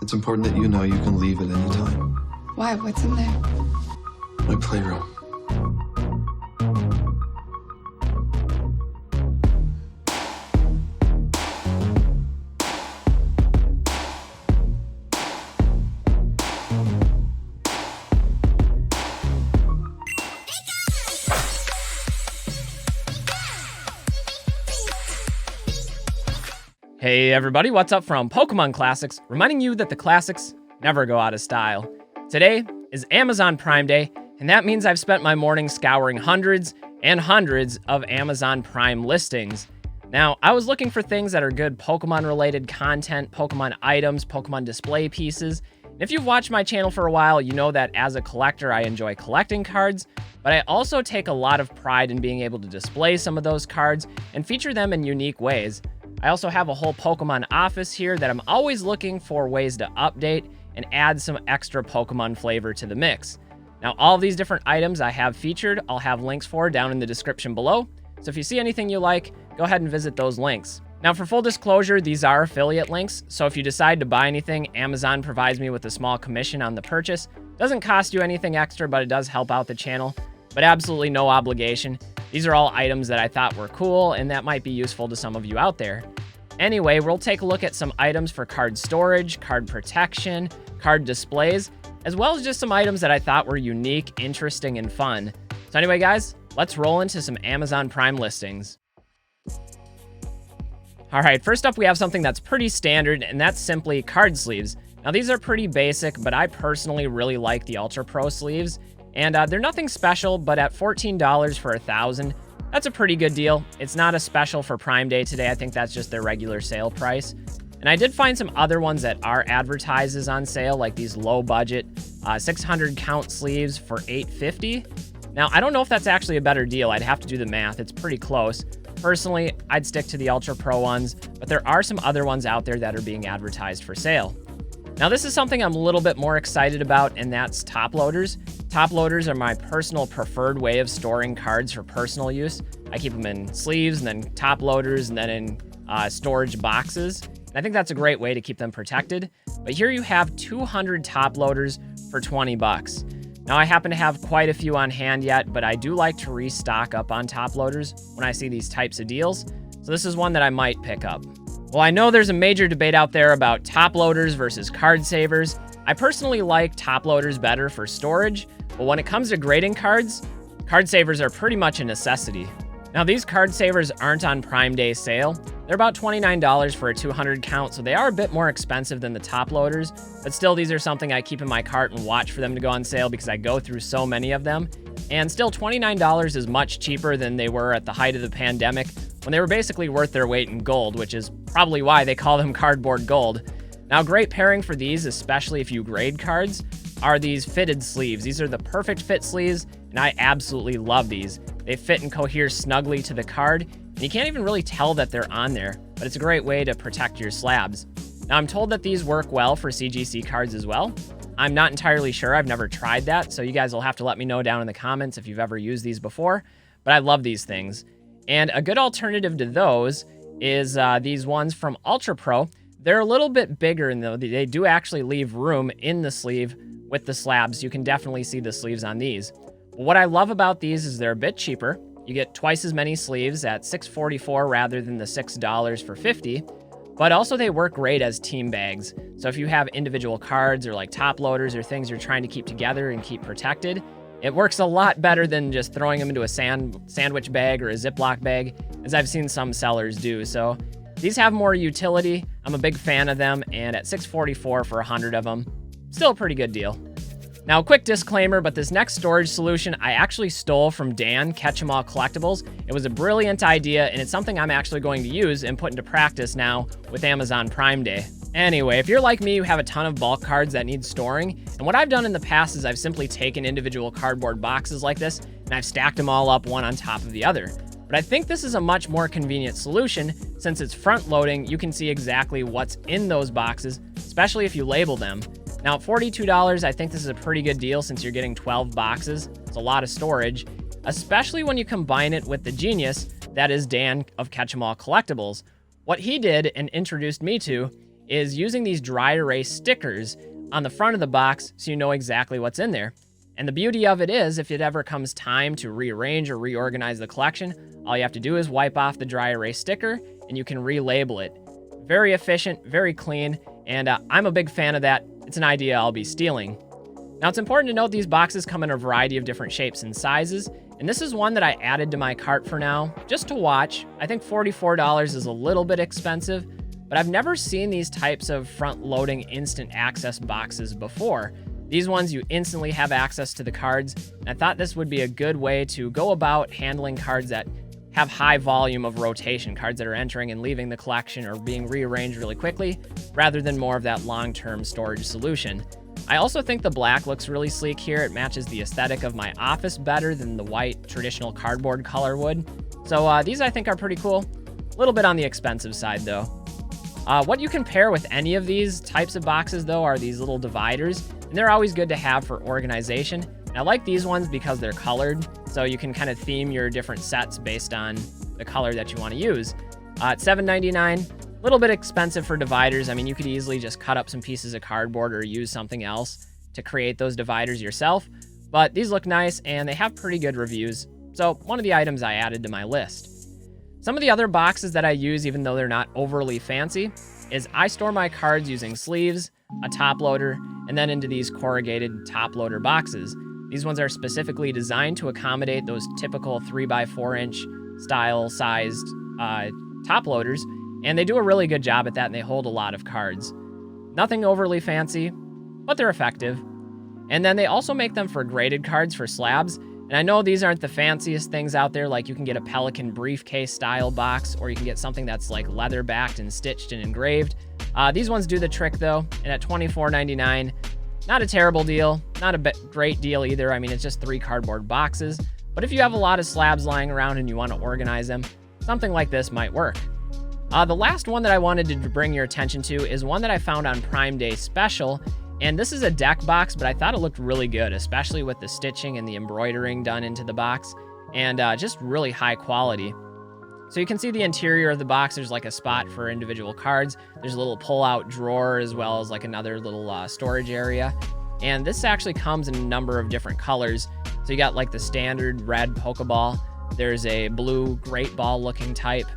It's important that you know you can leave at any time. Why? What's in there? My playroom. Hey everybody, what's up from Pokemon Classics, reminding you that the classics never go out of style. Today is Amazon Prime Day, and that means I've spent my morning scouring hundreds and hundreds of Amazon Prime listings. Now, I was looking for things that are good Pokemon-related content, Pokemon items, Pokemon display pieces. And if you've watched my channel for a while, you know that as a collector, I enjoy collecting cards, but I also take a lot of pride in being able to display some of those cards and feature them in unique ways. I also have a whole Pokemon office here that I'm always looking for ways to update and add some extra Pokemon flavor to the mix. Now, all of these different items I have featured, I'll have links for down in the description below. So if you see anything you like, go ahead and visit those links. Now, for full disclosure, these are affiliate links. So if you decide to buy anything, Amazon provides me with a small commission on the purchase. Doesn't cost you anything extra, but it does help out the channel. But absolutely no obligation. These are all items that I thought were cool and that might be useful to some of you out there. Anyway, we'll take a look at some items for card storage, card protection, card displays, as well as just some items that I thought were unique, interesting, and fun. So anyway, guys, let's roll into some Amazon Prime listings. All right, first up, we have something that's pretty standard, and that's simply card sleeves. Now, these are pretty basic, but I personally really like the Ultra Pro sleeves. And they're nothing special, but at $14 for 1,000, that's a pretty good deal. It's not a special for Prime Day today. I think that's just their regular sale price. And I did find some other ones that are advertised as on sale, like these low budget 600 count sleeves for $850. Now, I don't know if that's actually a better deal. I'd have to do the math. It's pretty close. Personally, I'd stick to the Ultra Pro ones, but there are some other ones out there that are being advertised for sale. Now, this is something I'm a little bit more excited about, and that's top loaders. Top loaders are my personal preferred way of storing cards for personal use. I keep them in sleeves, and then top loaders, and then in storage boxes. And I think that's a great way to keep them protected. But here you have 200 top loaders for 20 bucks. Now, I happen to have quite a few on hand yet, but I do like to restock up on top loaders when I see these types of deals. So this is one that I might pick up. Well, I know there's a major debate out there about top loaders versus card savers. I personally like top loaders better for storage, but when it comes to grading cards, card savers are pretty much a necessity. Now, these card savers aren't on Prime Day sale. They're about $29 for a 200 count, so they are a bit more expensive than the top loaders, but still, these are something I keep in my cart and watch for them to go on sale because I go through so many of them. And still, $29 is much cheaper than they were at the height of the pandemic, when they were basically worth their weight in gold, which is probably why they call them cardboard gold. Now, great pairing for these, especially if you grade cards, are these fitted sleeves. These are the perfect fit sleeves, and I absolutely love these. They fit and cohere snugly to the card, and you can't even really tell that they're on there, but it's a great way to protect your slabs. Now, I'm told that these work well for CGC cards as well. I'm not entirely sure. I've never tried that, so you guys will have to let me know down in the comments if you've ever used these before, but I love these things. And a good alternative to those is these ones from Ultra Pro. They're a little bit bigger, and though they do actually leave room in the sleeve with the slabs. You can definitely see the sleeves on these. But what I love about these is they're a bit cheaper. You get twice as many sleeves at $6.44 rather than the $6 for $50. But also they work great as team bags. So if you have individual cards or like top loaders or things you're trying to keep together and keep protected, it works a lot better than just throwing them into a sandwich bag or a Ziploc bag, as I've seen some sellers do. So these have more utility. I'm a big fan of them, and at $6.44 for 100 of them, still a pretty good deal. Now, quick disclaimer, but this next storage solution I actually stole from Dan, Catch 'Em All Collectibles. It was a brilliant idea, and it's something I'm actually going to use and put into practice now with Amazon Prime Day. Anyway, if you're like me, you have a ton of bulk cards that need storing, and what I've done in the past is I've simply taken individual cardboard boxes like this, and I've stacked them all up one on top of the other. But I think this is a much more convenient solution. Since it's front loading, you can see exactly what's in those boxes, especially if you label them. Now, at $42, I think this is a pretty good deal since you're getting 12 boxes. It's a lot of storage, especially when you combine it with the genius that is Dan of Catch 'Em All Collectibles. What he did and introduced me to is using these dry erase stickers on the front of the box so you know exactly what's in there. And the beauty of it is, if it ever comes time to rearrange or reorganize the collection, all you have to do is wipe off the dry erase sticker and you can relabel it. Very efficient, very clean, and I'm a big fan of that. It's an idea I'll be stealing. Now, it's important to note these boxes come in a variety of different shapes and sizes, and this is one that I added to my cart for now, just to watch. I think $44 is a little bit expensive, but I've never seen these types of front-loading instant access boxes before. These ones, you instantly have access to the cards, and I thought this would be a good way to go about handling cards that have high volume of rotation, cards that are entering and leaving the collection or being rearranged really quickly, rather than more of that long-term storage solution. I also think the black looks really sleek here. It matches the aesthetic of my office better than the white traditional cardboard color would. So these I think are pretty cool. A little bit on the expensive side though. What you can pair with any of these types of boxes though are these little dividers, and they're always good to have for organization. And I like these ones because they're colored, so you can kind of theme your different sets based on the color that you want to use. At $7.99, a little bit expensive for dividers. I mean, you could easily just cut up some pieces of cardboard or use something else to create those dividers yourself, but these look nice and they have pretty good reviews. So one of the items I added to my list. Some of the other boxes that I use, even though they're not overly fancy, is I store my cards using sleeves, a top loader, and then into these corrugated top loader boxes. These ones are specifically designed to accommodate those typical 3x4 inch style sized top loaders, and they do a really good job at that, and they hold a lot of cards. Nothing overly fancy, but they're effective. And then they also make them for graded cards for slabs. And I know these aren't the fanciest things out there, like you can get a Pelican briefcase style box, or you can get something that's like leather backed and stitched and engraved. These ones do the trick though, and at $24.99, not a terrible deal, not a great deal either. I mean, it's just 3 cardboard boxes, but if you have a lot of slabs lying around and you want to organize them, something like this might work. The last one that I wanted to bring your attention to is one that I found on Prime Day Special, and this is a deck box, but I thought it looked really good, especially with the stitching and the embroidering done into the box, and just really high quality. So you can see the interior of the box. There's like a spot for individual cards. There's a little pull-out drawer as well as like another little storage area. And this actually comes in a number of different colors. So you got like the standard red Pokeball. There's a blue Great Ball looking type.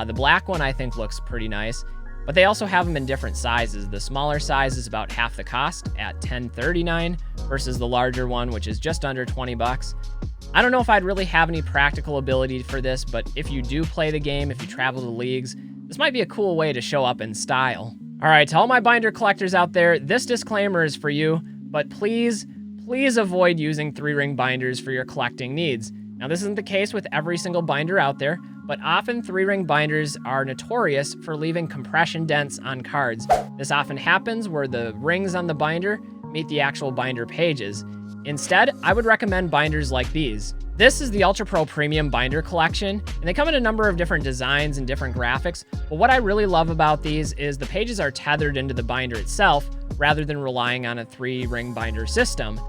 The black one I think looks pretty nice. But they also have them in different sizes. The smaller size is about half the cost at $10.39 versus the larger one, which is just under $20. I don't know if I'd really have any practical ability for this, but if you do play the game, if you travel to leagues, this might be a cool way to show up in style. All right, to all my binder collectors out there, this disclaimer is for you, but please avoid using 3-ring binders for your collecting needs. Now, this isn't the case with every single binder out there, but often 3-ring binders are notorious for leaving compression dents on cards. This often happens where the rings on the binder meet the actual binder pages. Instead, I would recommend binders like these. This is the Ultra Pro Premium Binder Collection, and they come in a number of different designs and different graphics, but what I really love about these is the pages are tethered into the binder itself, rather than relying on a 3-ring binder system.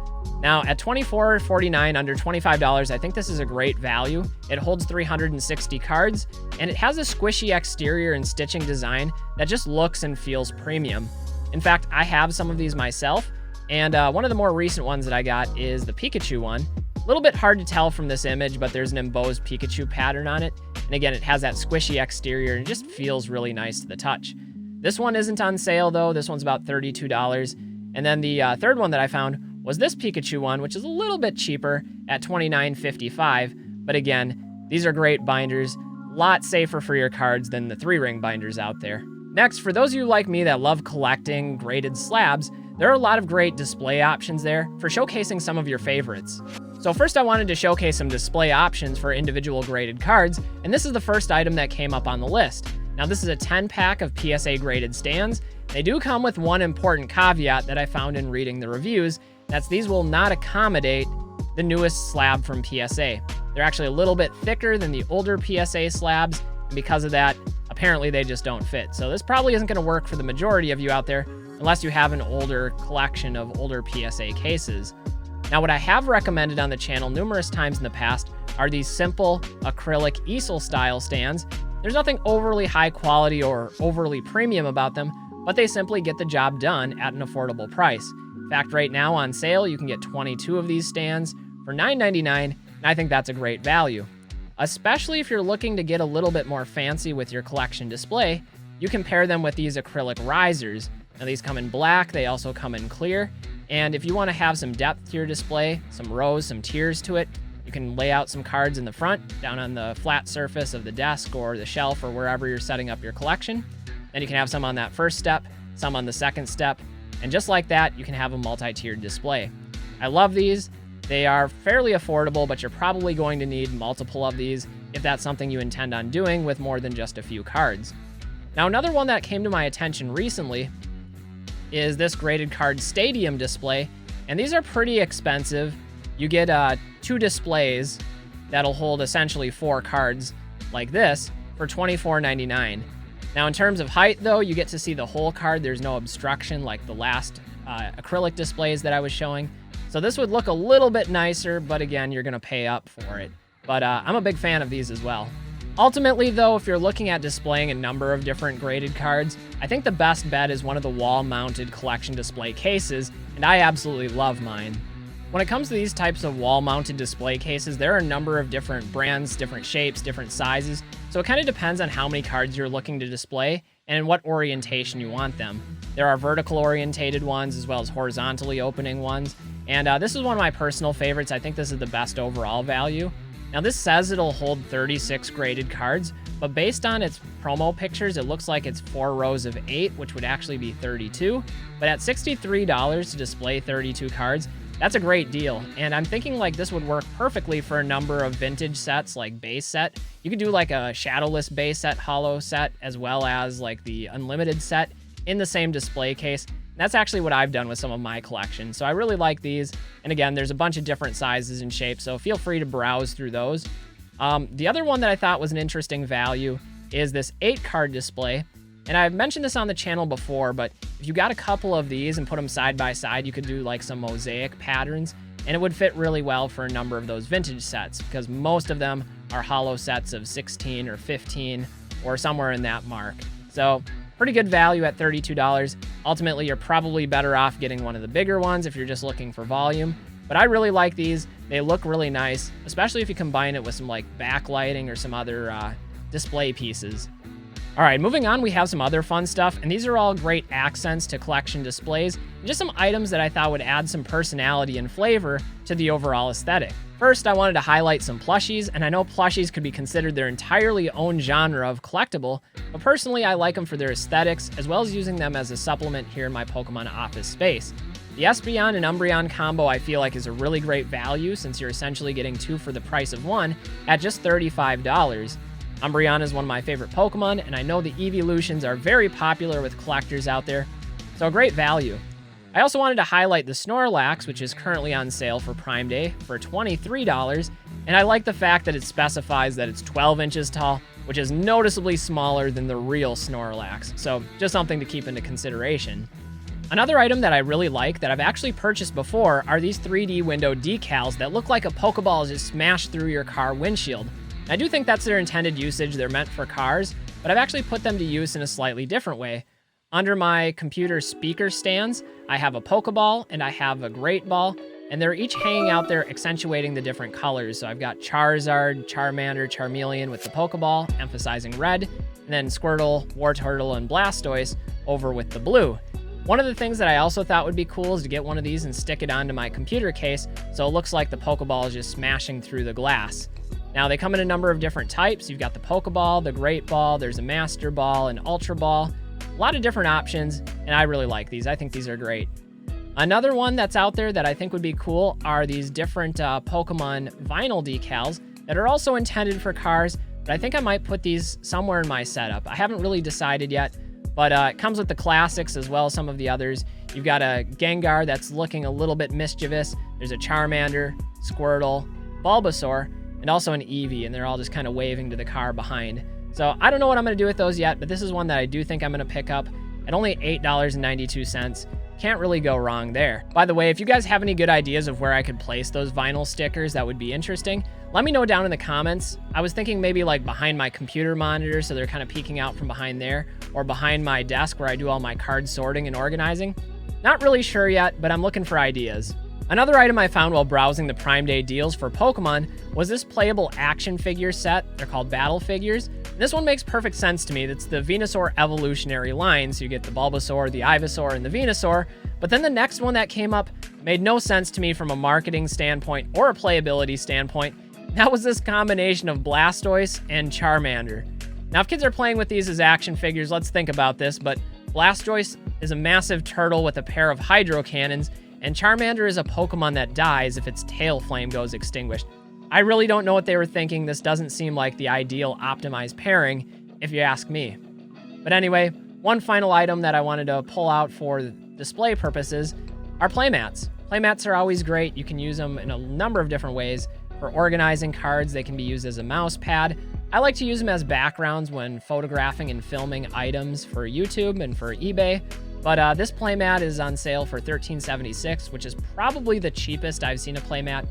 Now, at $24.49, under $25, I think this is a great value. It holds 360 cards, and it has a squishy exterior and stitching design that just looks and feels premium. In fact, I have some of these myself, and one of the more recent ones that I got is the Pikachu one. A little bit hard to tell from this image, but there's an embossed Pikachu pattern on it. And again, it has that squishy exterior and it just feels really nice to the touch. This one isn't on sale though. This one's about $32. And then the third one that I found was this Pikachu one, which is a little bit cheaper at $29.55. But again, these are great binders, a lot safer for your cards than the 3-ring binders out there. Next, for those of you like me that love collecting graded slabs, there are a lot of great display options there for showcasing some of your favorites. So first I wanted to showcase some display options for individual graded cards, and this is the first item that came up on the list. Now this is a 10-pack of PSA graded stands. They do come with one important caveat that I found in reading the reviews. That's these will not accommodate the newest slab from PSA. They're actually a little bit thicker than the older PSA slabs, and because of that, apparently they just don't fit. So this probably isn't going to work for the majority of you out there, unless you have an older collection of older PSA cases. Now, what I have recommended on the channel numerous times in the past are these simple acrylic easel style stands. There's nothing overly high quality or overly premium about them, but they simply get the job done at an affordable price. In fact, right now on sale, you can get 22 of these stands for $9.99, and I think that's a great value. Especially if you're looking to get a little bit more fancy with your collection display, you can pair them with these acrylic risers. Now these come in black, they also come in clear, and if you want to have some depth to your display, some rows, some tiers to it, you can lay out some cards in the front, down on the flat surface of the desk or the shelf or wherever you're setting up your collection. Then you can have some on that first step, some on the second step, and just like that, you can have a multi-tiered display. I love these. They are fairly affordable, but you're probably going to need multiple of these if that's something you intend on doing with more than just a few cards. Now, another one that came to my attention recently is this graded card stadium display, and these are pretty expensive. You get 2 displays that'll hold essentially 4 cards like this for $24.99. Now, in terms of height, though, you get to see the whole card. There's no obstruction like the last acrylic displays that I was showing. So this would look a little bit nicer, but again, you're going to pay up for it. But I'm a big fan of these as well. Ultimately, though, if you're looking at displaying a number of different graded cards, I think the best bet is one of the wall-mounted collection display cases, and I absolutely love mine. When it comes to these types of wall-mounted display cases, there are a number of different brands, different shapes, different sizes, so it kind of depends on how many cards you're looking to display and in what orientation you want them. There are vertical orientated ones as well as horizontally opening ones, and this is one of my personal favorites. I think this is the best overall value. Now this says it'll hold 36 graded cards, but based on its promo pictures, it looks like it's 4 rows of 8, which would actually be 32. But at $63 to display 32 cards, that's a great deal. And I'm thinking like this would work perfectly for a number of vintage sets like base set. You could do like a shadowless base set, hollow set, as well as like the unlimited set in the same display case. That's actually what I've done with some of my collection. So I really like these. And again, there's a bunch of different sizes and shapes, so feel free to browse through those. The other one that I thought was an interesting value is this 8-card display. And I've mentioned this on the channel before, but if you got a couple of these and put them side by side, you could do like some mosaic patterns, and it would fit really well for a number of those vintage sets because most of them are hollow sets of 16 or 15 or somewhere in that mark. So pretty good value at $32. Ultimately, you're probably better off getting one of the bigger ones if you're just looking for volume. But I really like these. They look really nice, especially if you combine it with some like backlighting or some other display pieces. All right, moving on, we have some other fun stuff, and these are all great accents to collection displays, and just some items that I thought would add some personality and flavor to the overall aesthetic. First, I wanted to highlight some plushies, and I know plushies could be considered their entirely own genre of collectible, but personally I like them for their aesthetics, as well as using them as a supplement here in my Pokemon office space. The Espeon and Umbreon combo I feel like is a really great value since you're essentially getting 2 for the price of 1 at just $35. Umbreon is one of my favorite Pokemon, and I know the Evolutions are very popular with collectors out there, so a great value. I also wanted to highlight the Snorlax, which is currently on sale for Prime Day for $23, and I like the fact that it specifies that it's 12 inches tall, which is noticeably smaller than the real Snorlax, so just something to keep into consideration. Another item that I really like that I've actually purchased before are these 3D window decals that look like a Pokeball is just smashed through your car windshield. I do think that's their intended usage. They're meant for cars, but I've actually put them to use in a slightly different way. Under my computer speaker stands, I have a Pokeball and I have a Great Ball, and they're each hanging out there accentuating the different colors. So I've got Charizard, Charmander, Charmeleon with the Pokeball, emphasizing red, and then Squirtle, Wartortle, and Blastoise over with the blue. One of the things that I also thought would be cool is to get one of these and stick it onto my computer case so it looks like the Pokeball is just smashing through the glass. Now, they come in a number of different types. You've got the Pokeball, the Great Ball, there's a Master Ball, an Ultra Ball. A lot of different options, and I really like these. I think these are great. Another one that's out there that I think would be cool are these different Pokemon vinyl decals that are also intended for cars, but I think I might put these somewhere in my setup. I haven't really decided yet, but it comes with the classics as well as some of the others. You've got a Gengar that's looking a little bit mischievous. There's a Charmander, Squirtle, Bulbasaur, and also an Eevee, and they're all just kind of waving to the car behind. So I don't know what I'm going to do with those yet, but this is one that I do think I'm going to pick up at only $8.92. Can't really go wrong there. By the way, if you guys have any good ideas of where I could place those vinyl stickers that would be interesting, let me know down in the comments. I was thinking maybe like behind my computer monitor, so they're kind of peeking out from behind there, or behind my desk where I do all my card sorting and organizing. Not really sure yet, but I'm looking for ideas. Another item I found while browsing the Prime Day deals for Pokemon was this playable action figure set. They're called battle figures. And this one makes perfect sense to me. That's the Venusaur evolutionary line, so you get the Bulbasaur, the Ivysaur, and the Venusaur. But then the next one that came up made no sense to me from a marketing standpoint or a playability standpoint. That was this combination of Blastoise and Charmander. Now, if kids are playing with these as action figures, let's think about this, but Blastoise is a massive turtle with a pair of hydro cannons, and Charmander is a Pokemon that dies if its tail flame goes extinguished. I really don't know what they were thinking. This doesn't seem like the ideal optimized pairing, if you ask me. But anyway, one final item that I wanted to pull out for display purposes are playmats. Playmats are always great. You can use them in a number of different ways. For organizing cards, they can be used as a mouse pad. I like to use them as backgrounds when photographing and filming items for YouTube and for eBay. But this playmat is on sale for $13.76, which is probably the cheapest I've seen a playmat.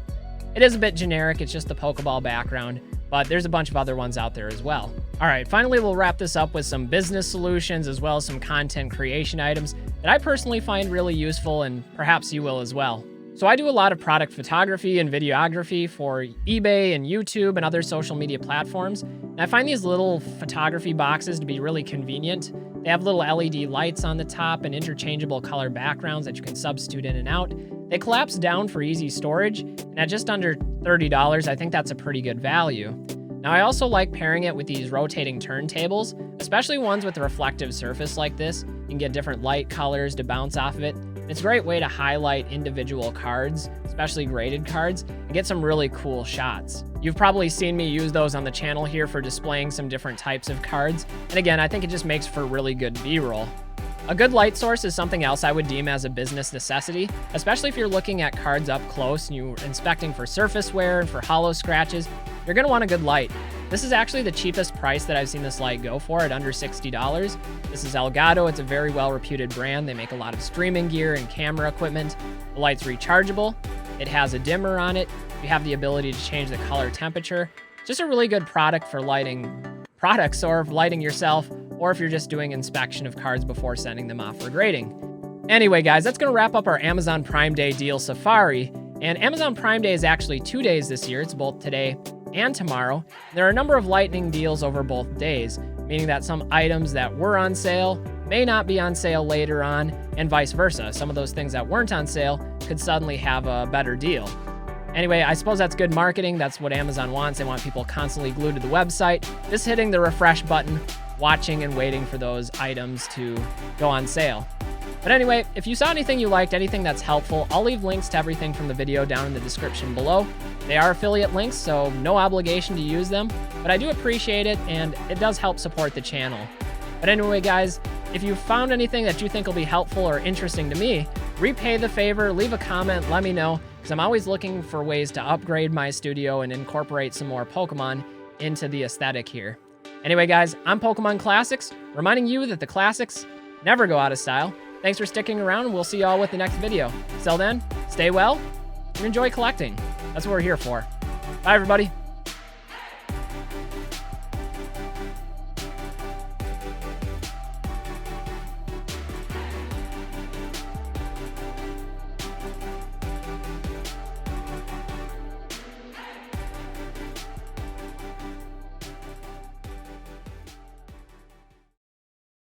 It is a bit generic, it's just the Pokeball background, but there's a bunch of other ones out there as well. All right, finally we'll wrap this up with some business solutions as well as some content creation items that I personally find really useful, and perhaps you will as well. So I do a lot of product photography and videography for eBay and YouTube and other social media platforms. And I find these little photography boxes to be really convenient. They have little LED lights on the top and interchangeable color backgrounds that you can substitute in and out. They collapse down for easy storage, and at just under $30, I think that's a pretty good value. Now, I also like pairing it with these rotating turntables, especially ones with a reflective surface like this. You can get different light colors to bounce off of it. It's a great way to highlight individual cards, especially graded cards, and get some really cool shots. You've probably seen me use those on the channel here for displaying some different types of cards. And again, I think it just makes for really good B-roll. A good light source is something else I would deem as a business necessity, especially if you're looking at cards up close and you're inspecting for surface wear and for hollow scratches. You're going to want a good light. This is actually the cheapest price that I've seen this light go for, at under $60. This is Elgato. It's a very well-reputed brand. They make a lot of streaming gear and camera equipment. The light's rechargeable. It has a dimmer on it. You have the ability to change the color temperature. Just a really good product for lighting products, or lighting yourself, or if you're just doing inspection of cards before sending them off for grading. Anyway, guys, that's going to wrap up our Amazon Prime Day deal safari. And Amazon Prime Day is actually 2 days this year. It's both today and tomorrow. There are a number of lightning deals over both days, meaning that some items that were on sale may not be on sale later on, and vice versa. Some of those things that weren't on sale could suddenly have a better deal. Anyway, I suppose that's good marketing. That's what Amazon wants. They want people constantly glued to the website, just hitting the refresh button, watching and waiting for those items to go on sale. But anyway, if you saw anything you liked, anything that's helpful, I'll leave links to everything from the video down in the description below. They are affiliate links, so no obligation to use them, but I do appreciate it, and it does help support the channel. But anyway, guys, if you found anything that you think will be helpful or interesting to me, repay the favor, leave a comment, let me know, because I'm always looking for ways to upgrade my studio and incorporate some more Pokemon into the aesthetic here. Anyway, guys, I'm Pokemon Classics, reminding you that the classics never go out of style. Thanks for sticking around, and we'll see y'all with the next video. Till then, stay well and enjoy collecting. That's what we're here for. Bye, everybody.